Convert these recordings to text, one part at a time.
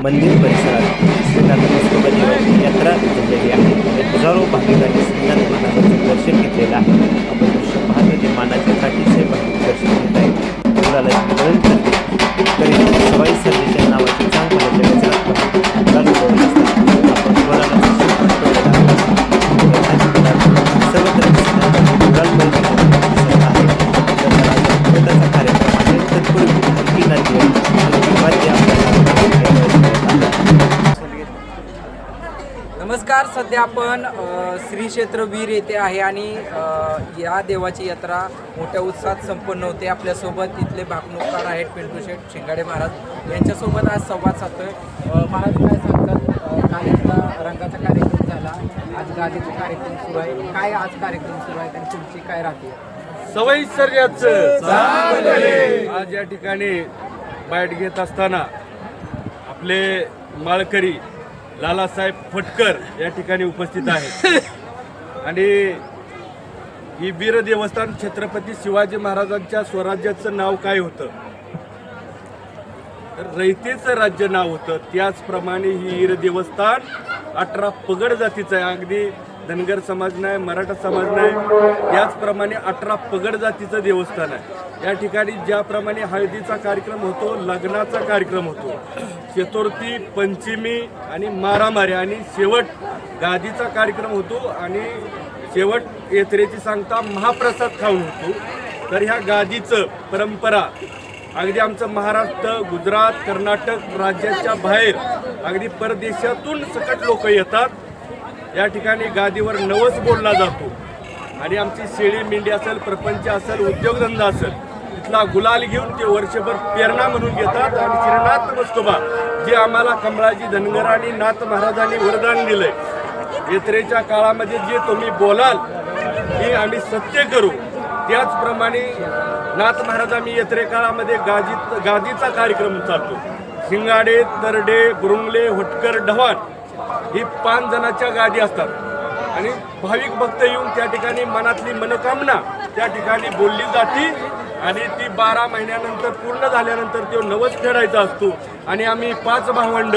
मंदिर परिसरात श्रीनाथ मस्तोबा देवाची यात्रा झालेली आहे. हजारो भाविकांनी श्रीनाथ महाराजांचं दर्शन घेतलेलं आहे. आपण दृश्य पाहतो ते मानाच्या काठीचे भाविक दर्शन घेत आहेत. मुलाला कळण तरी सवाई सर्जेच्या नावाचे चांगल्या जगाचा गुलाल उडवत असतात. आपण गुलाला सर्वत्र गुलाल दिसत आहे. त्याचा कार्यक्रम आहे. तत्पूर्वी हलकी नाट्य वाद्य नमस्कार. सध्या आपण श्री क्षेत्र वीर येथे आहे आणि या देवाची यात्रा मोठ्या उत्साहात संपन्न होते. आपल्यासोबत इथले भाकणूककार आहेत पिंटू शेठ शिंगाडे महाराज, यांच्यासोबत आज संवाद साधतोय. महाराज काय सांगतात? काल इथला रंगाचा कार्यक्रम झाला, आज गादीचा कार्यक्रम सुरू आहे. काय आज कार्यक्रम सुरू आहे आणि तुमची काय राहते? सवई सर्जाचं आज या ठिकाणी बाईट घेत असताना आपले माळकरी लालासाहेब फटकर या ठिकाणी उपस्थित आहेत. आणि ही वीर देवस्थान छत्रपती शिवाजी महाराजांच्या स्वराज्याचं नाव काय होतं? तर रयतेचं राज्य नाव होतं. त्याचप्रमाणे ही वीर देवस्थान 18 पगड जातीचं आहे. अगदी धनगर समाज नाही, मराठा समाज नाही, त्याचप्रमाणे 18 पगड जातीचं देवस्थान आहे. या ठिकाणी ज्याप्रमाणे हळदीचा कार्यक्रम होतो, लग्नाचा कार्यक्रम होतो, चतुर्थी, पंचमी आणि मारामारी आणि शेवट गादीचा कार्यक्रम होतो आणि शेवट यात्रेची सांगता महाप्रसाद खाऊन होतो. तर ह्या गादीचं परंपरा अगदी आमचं महाराष्ट्र, गुजरात, कर्नाटक राज्याच्या बाहेर अगदी परदेशातून सकट लोक येतात. या ठिकाणी गादीवर नवस बोलला जातो आणि आमची शेळी मेंढी असेल, प्रपंच असेल, उद्योगधंदा असेल, तिथला गुलाल घेऊन ते वर्षभर प्रेरणा म्हणून घेतात. आणि श्रीनाथ मस्तोबा जे आम्हाला कमळाजी धनगरांनी नाथ महाराजांनी वरदान दिलंय, यात्रेच्या काळामध्ये जे तुम्ही बोलाल हे आम्ही सत्य करू. त्याचप्रमाणे नाथ महाराज आम्ही यात्रे काळामध्ये गादीचा कार्यक्रम चालतो. शिंगाडे, तरडे, बुरुंगले, होटकर, ढवाण ही 5 जणांच्या गादी असतात आणि भाविक भक्त येऊन त्या ठिकाणी मनातली मनोकामना त्या ठिकाणी बोलली जाते आणि ती 12 महिन्यानंतर पूर्ण झाल्यानंतर तो नवस फेडायचा असतो. आणि आम्ही 5 भावंड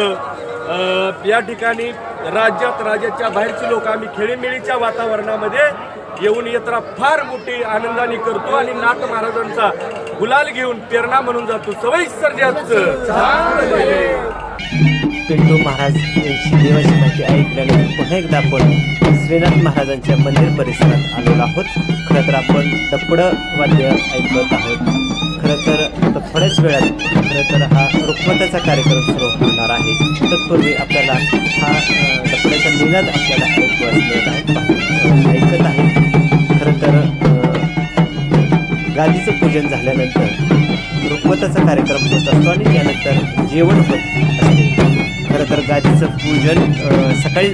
या ठिकाणी राज्याच्या बाहेरची लोक आम्ही खेळीमेळीच्या वातावरणामध्ये येऊन यात्रा फार मोठी आनंदाने करतो आणि नाथ महाराजांचा गुलाल घेऊन प्रेरणा म्हणून जातो. सवई सर्जाचं पिंटू महाराज यांची देवाची माहिती ऐकल्यानंतर पुन्हा एकदा आपण श्रीनाथ महाराजांच्या मंदिर परिसरात आलेलो आहोत. खरं तर आपण डपडं वाद्य ऐकत आहोत. खरं तर थोड्याच वेळात खरं तर हा रुक्मताचा कार्यक्रम सुरू होणार आहे. तत्पूर्वी आपल्याला हा डपड्याचा निनाद आपल्याला ऐकत आहे. खरं तर गादीचं पूजन झाल्यानंतर रुक्मताचा कार्यक्रम होत असतो आणि त्यानंतर जेवण होत असते. खरं तर गादीचं पूजन सकाळी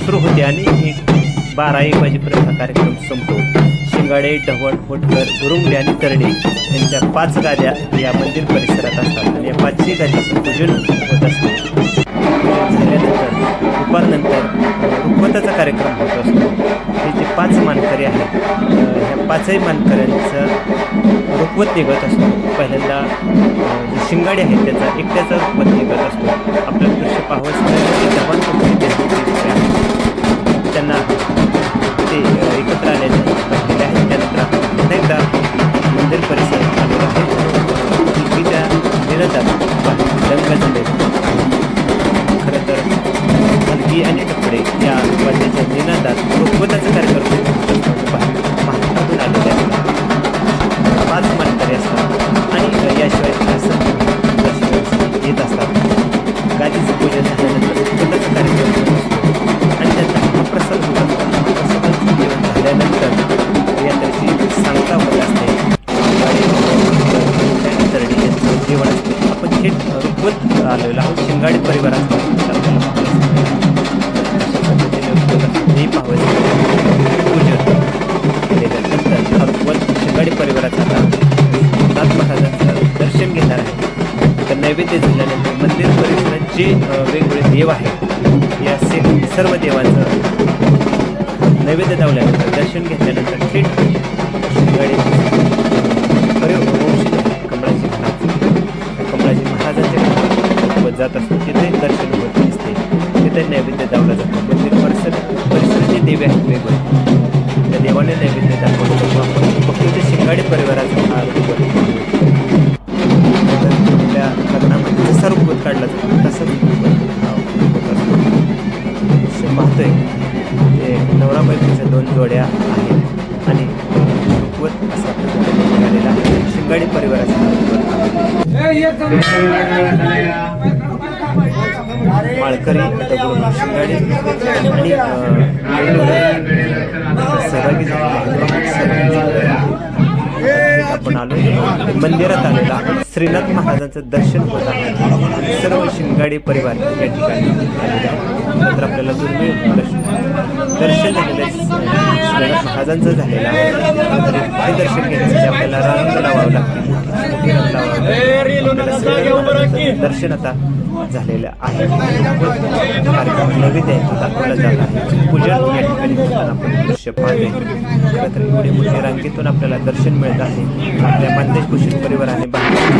सुरू होते आणि 12-1 वाजेपर्यंत हा कार्यक्रम संपतो. शिंगाडे, ढवण, होटकर, गुरुंगले आणि तरडे यांच्या 5 गाद्या या मंदिर परिसरात असतात आणि या 5ही गादीचं पूजन होत असते. पूजन झाल्यानंतर दुपारनंतर रुक्मताचा कार्यक्रम होत असतो. हे जे 5 मानकरी आहेत, ह्या 5ही मानकऱ्यांचं रुखवत निघत असतो. पहिल्यांदा जे शिंगाडे आहेत त्याचा एकट्याचा रुखवत निघत असतो. आपल्याला दृश्य पाहावंच त्यांना ते एकत्र आलेले पाहिलेले आहेत. त्यानंतर पुन्हा एकदा मंदिर परिसरात आलेलं आहे. त्या निरतात रंग झाले. खरं तर हलगी आणि कपडे या वाद्याच्या निनादात रुखवताचा कार्यक्रम महाराष्ट्रातून आलेले आहेत. 5 मानकरी असतात आणि याशिवाय येत असतात. गादीचं पूजन झाल्यानंतर रुखवताचा कार्यक्रम आणि त्यांचा महाप्रसाद होत असतो. महाप्रसादाचं जेवण झाल्यानंतर यात्रेची सांगता होत असते. तरडी यांचं जेवण असते. आपण थेट रुखवत आलेलो आहोत. शिंगाडे परिवाराचं हे पाहावं पूजन केल्यानंतर रुखवत शिंगाडे परिवाराचा नाथ महाराजांचं दर्शन घेणार आहे. तर नैवेद्य झाल्यानंतर मंदिर परिसरात जे वेगवेगळे देव आहेत या सर्व देवांचं नैवेद्य दावल्यानंतर दर्शन घेतल्यानंतर थेट शिंगाडे कमळाजी महाराजांच्या जात असतो तिथे दर्शन होत असते. तिथे नैवेद्य दावला जातो. मंदिर परिसर जे देवी आहेत वेगवेगळे त्या देवाने नैवेद्य दाखवलं जातो. आपण बघतो ते शिंगाडे परिवाराचा हा रूपवत आपल्या लग्नामध्ये जसा रूपवत काढला जातो तसंच रूपवत होत असतो. पाहतोय ते नवरा बायकोच्या 2 जोड्या आहेत आणि रूपवत असा निघालेला आहे. शिंगाडे परिवाराचा हा रूपवत माळकरी दगडूशेठ शिंगाडे आणि सहभागी झाले. आपण आलो मंदिरात आलेला श्रीनाथ महाराजांचं दर्शन होत आहे. सर्व शिंगाडे परिवार या ठिकाणी आलेले आहे. तर आपल्याला दुर्मिळ दर्शन झालेलं आहे. श्रीनाथ महाराजांचं झालेलं आहे. हे दर्शन घेण्यासाठी आपल्याला रांग लावावं लागते. दर्शन आता झालेलं आहे. कार्यक्रम नवीन आहे दाखवला जात आहे. पूजन या ठिकाणी होताना आपण दृश्य पाहते. खरं तर एवढी मोठी रांगेतून आपल्याला दर्शन मिळत आहे. आपल्या मानदेश भूषण परिवाराने मंदिरातून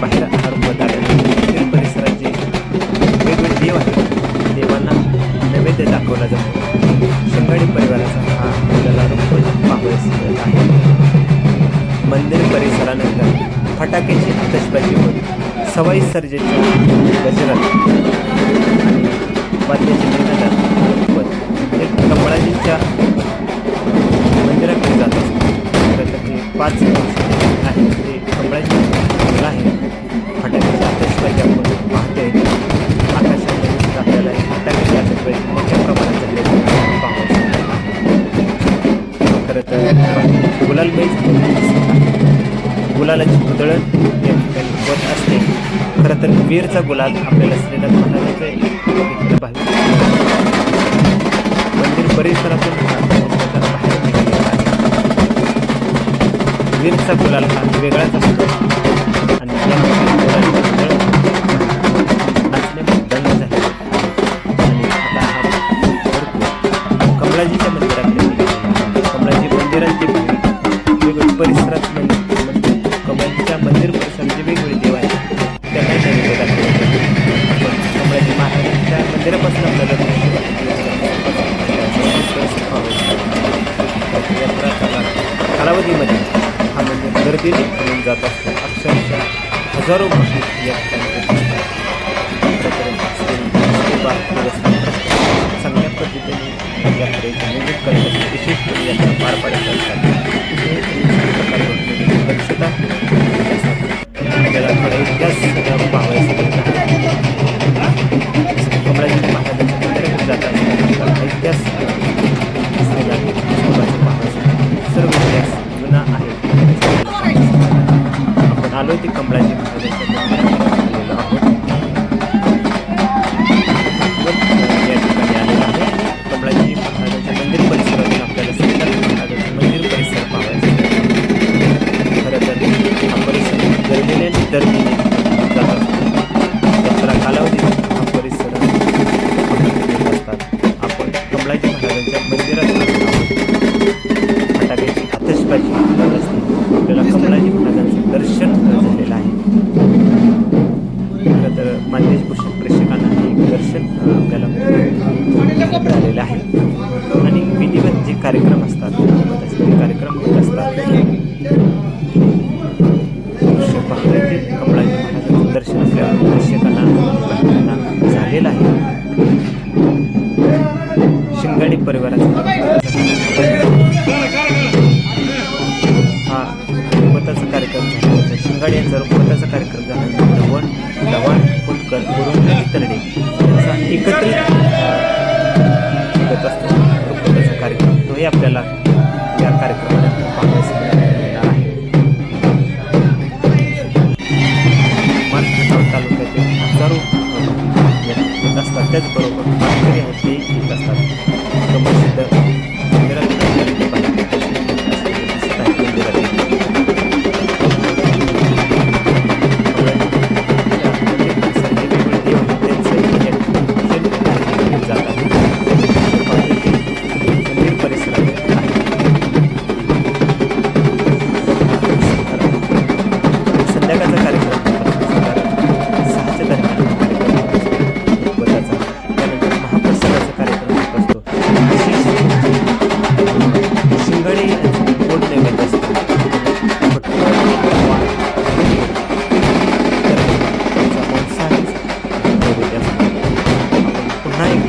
बाहेर हरवत आले. परिसरात जे वेगवेगळे देव आहेत देवांना नैवेद्य दाखवला जातो. शिंगाडे परिवाराचा हा आपल्याला रूप पाहावयास मिळत आहे. मंदिर परिसरानंतर फटाक्याची आतषबाजी होत सवाई सर्जेच्या गजरात आणि वाद्याचे निनादात एक कमळाजींच्या मंदिराकडे जात असतो. तर ते 5 आहे ते कमळाजी मंदिर आहे. फटाक्याची आतषबाजी आपण पाहतोय. आकाशामध्ये आपल्याला फटाक्याची आतषबाजी मोठ्या प्रमाणात झालेली पाहावयास खरं तर गुलालाची उधळण या ठिकाणी होत असते. खरं तर वीरचा गुलाल आपल्याला श्रीनाथ महाराजांचं भावी मंदिर परिसरातून बाहेर निघालेला आहे. वीरचा गुलाल हा वेगळाच असतो आणि नाचण्यामध्ये दंड झाले आणि आता हा कमळाजीच्या मंदिराकडे कमळाजी मंदिरांची वेगवेगळ्या परिसरात कमळाजीच्या मंदिर परिसरात जे वेगवेगळे देव आहेत त्यांना नैवेद्य दाखवले जाते. कमळाजी महाराजांच्या मंदिरापासून आपल्याला कालावधीमध्ये हा मंदिर गर्दीने घेऊन जात असतो. अक्षरशः हजारो भक्त या ठिकाणी चांगल्या पद्धतीने यात्रेचं नियोजन करत असते. विशेष करून यात्रा पार पाडत असतात. दक्षता आपल्याला थोडा इतिहास पाहावयाचा कमळाजी महाराजांच्या मंदिराकडे जातात. इतिहास सर्व इतिहास जुना आहे. आपण आलो ते कमळाजी महाराजांच्या मंदिराकडे आलेलो आहोत. या ठिकाणी आलेलो आहे. कमळाजी महाराजांच्या मंदिर परिसरातून आपल्याला श्रीनाथ महाराजांचं मंदिर परिसर पाहायचं. खरं तर हा परिसर गर्दीने दर्दीने जात असतो. यात्रा कालावधीत हा परिसर येत असतात. आपण कमळाजी महाराजांच्या मंदिरात फटाक्याची आतषबाजी करत असते. आपल्याला कमळाजी महाराजांचं दर्शन झालेलं आहे. खरं तर मानदेश भूषण प्रेक्षकांना हे दर्शन आपल्याला झालेलं आहे. आणि विधिवत जे कार्यक्रम असतात ते कार्यक्रम होत असतात. पाहतोय ते कमळाजी महाराजांचं दर्शन आपल्या प्रेक्षकांना झालेलं आहे. शिंगाडे परिवाराचा हा रुपवताचा कार्यक्रम झाला होता. शिंगाडे यांचा रुपवताचा कार्यक्रम झाल्यानंतर दवण फुलकर गुरुंगी तरडे यांचा एकत्रित होत असतो रुपवताचा कार्यक्रम. तोही आपल्याला या कार्यक्रमात पाहायला मिळणार आहे. मानखटाव तालुक्यातील हजारो येत असतात. त्याचबरोबर मानकरी आहेत ते येत असतात. प्रसिद्ध मंदिरात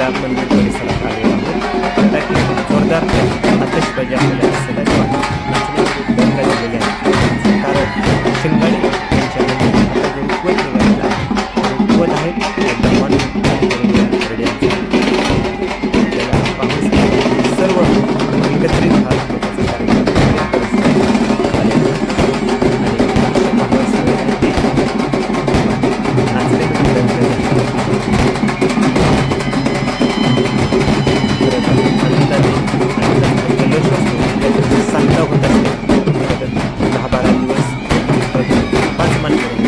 या मंदिर परिसरात आलेलो आहोत. फटाके जोरदार आतषबाजी आपल्याला दिसत आहे. दंगा झालेले आहे कारण शिंगाडे यांच्या मंदिरात जे रुखवत निघालेलं आहे रुखवत आहे ब्रह्मांड रेड्यांचं आपल्याला पाहून सर्व एकत्रित हा रुखवताचा कार्यक्रम आलेला आणि पाहून सांगता होत असते 10-12 दिवस 5 मानकरी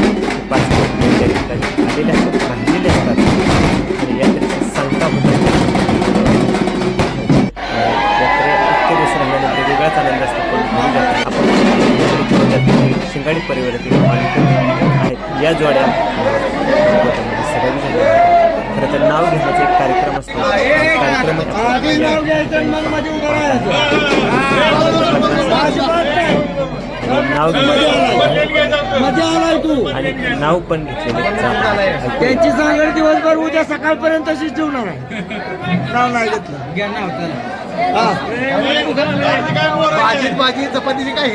5 त्या ठिकाणी आलेले असतात राहिलेले असतात आणि यात्रेची सांगता होत असते. यात्रे इतके दिवस राहिल्यानंतर वेगळाच आनंद असतो. पण आपण शिंगाडी परिवारातील मानकरी आहेत या जोड्या सहभागी झाले आहेत. खरं तर नाव घेण्याचा एक कार्यक्रम असतो. कार्यक्रम नाव आणि नाव पण घेतलेले त्यांची सांगड दिवसभर उद्या सकाळपर्यंत तशीच ठेवणार आहे. नाव नाही घेतलं. भाजी चपातीची काय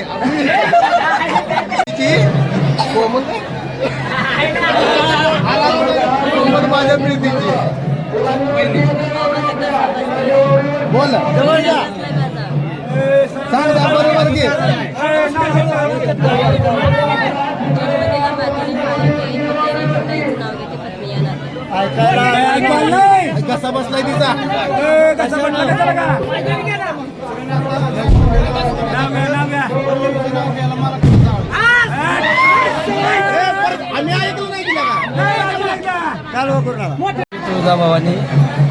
माझ्या मिळतील बोल सांग बरोबर घे कसा बसलाय तिचा आम्ही ऐकलं नाही तुळजाभवानी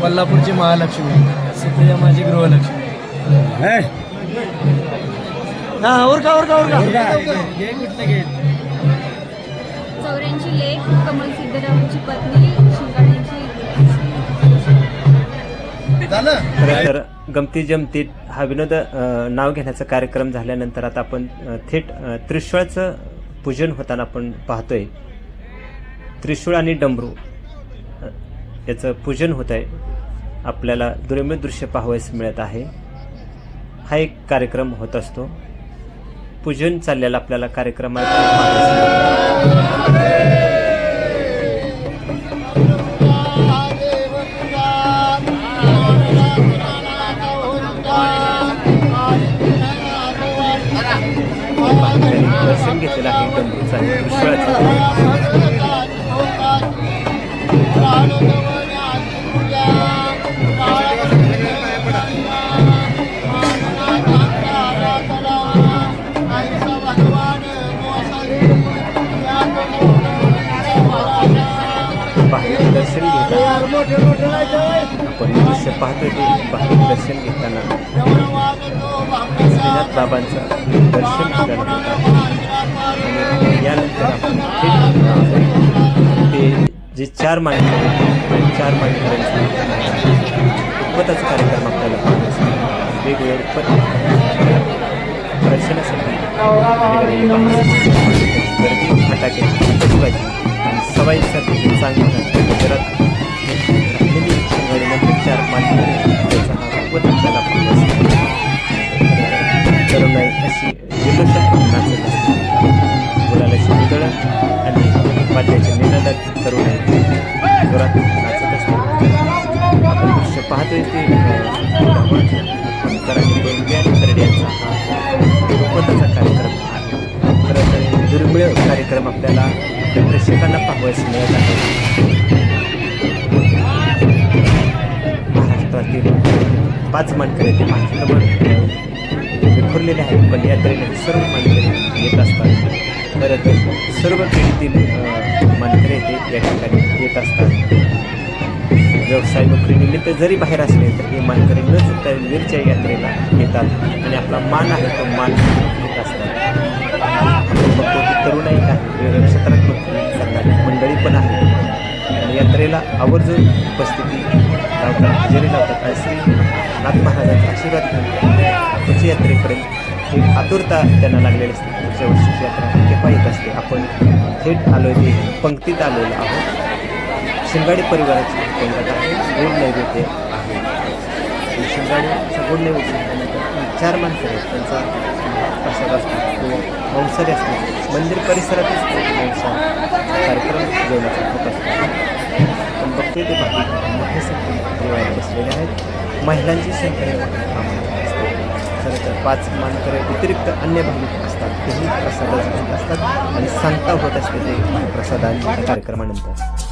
कोल्हापूरची महालक्ष्मी सुप्रिया माझी गृहलक्ष्मी. चौऱ्यांची लेक कमल सिद्धरावांची पत्नी शिंगाड्यांची. खरं तर गमती जमतीत हा विनोद नाव घेण्याचा कार्यक्रम झाल्यानंतर आता आपण थेट त्रिशूळाचं पूजन होताना आपण पाहतोय. त्रिशूळ आणि डमरू याचं पूजन होत आहे. आपल्याला दुर्मिळ दृश्य पाहावयास मिळत आहे. हा एक कार्यक्रम होत असतो. पूजन चाललेला आपल्याला कार्यक्रमात दर्शन घेतलेलं आहे डमरूचं आणि त्रिशूळाचं. बाहेर दर्शन घेताना आपण दृश्य पाहतोय ते बाहेर दर्शन घेताना श्रीनाथ बाबांचं दर्शन घेतलं होतं. आणि यानंतर आपण ते जे 4 मान्यवर 4 मान्यवरांचं उत्पत्ताचा कार्यक्रम आपल्याला पाहतो. वेगवेगळे उत्पत्त दर्शनासाठी गर्दी फटाके आतषबाजी आणि सवाईसाठी चांगली गुजरात राहिलेली शिंगाडीनंतर 4 मान्यवर त्याचा हा उत्पत्त आपल्याला पाहतो. तरुणाई अशी जल्लोषात नाचत असते. मुलाला शिवदळ आणि वाद्याच्या निनादात तरुणाई जोरात नाचत असते. आपण दृश्य पाहतोय ते करड्यांचा हा उत्पत्ताचा कार्यक्रम आहे. खरं तर दुर्मिळ कार्यक्रम आपल्याला प्रेक्षकांना पाहावयास मिळत आहे. महाराष्ट्रातील 5 मानकरी ते महाराष्ट्रभर विखुरलेले आहेत. पण यात्रेला सर्व मानकरी येत असतात. खरं तर सर्व पिढीतील मानकरी ते या ठिकाणी येत असतात. व्यवसाय नोकरीनिमित्त जरी बाहेर असले तर हे मानकरी न चुकता वीरच्या यात्रेला येतात आणि आपला मान आहे तो मान घेत असतात. आपण बघतो की तरुणाई आहे, क्षेत्रात नोकरी करणारी मंडळी पण आहे आणि यात्रेला आवर्जून उपस्थिती लावतात, हजेरी लावतात. आणि श्री नाथ महाराजांचा आशीर्वाद घेऊन पुढच्या यात्रेपर्यंत एक आतुरता त्यांना लागलेली असते. पुढच्या वर्षीची यात्रा केव्हा येत असते. आपण थेट आलो ते पंक्तीत आलेलो आहोत. शिंगाडी परिवाराची केंद्रात आहे गोड नैवेद्य आहे. शिंगाड्याचा गोड नैवेद्य झाल्यानंतर 4 माणसं आहेत त्यांचा प्रसाद असतो तो मांसाहारी असतो. मंदिर परिसरातच तो मांसाहार कार्यक्रम जेवणाचा होत असतो. पण बघते ते बाकी मोठे संख्येने जेवायला बसलेले आहेत. महिलांची संख्या असते. खरं तर 5 मानकरी व्यतिरिक्त अन्य भाविक असतात तेही प्रसादात असतात आणि सांगता होत असते ते प्रसादाच्या कार्यक्रमानंतर.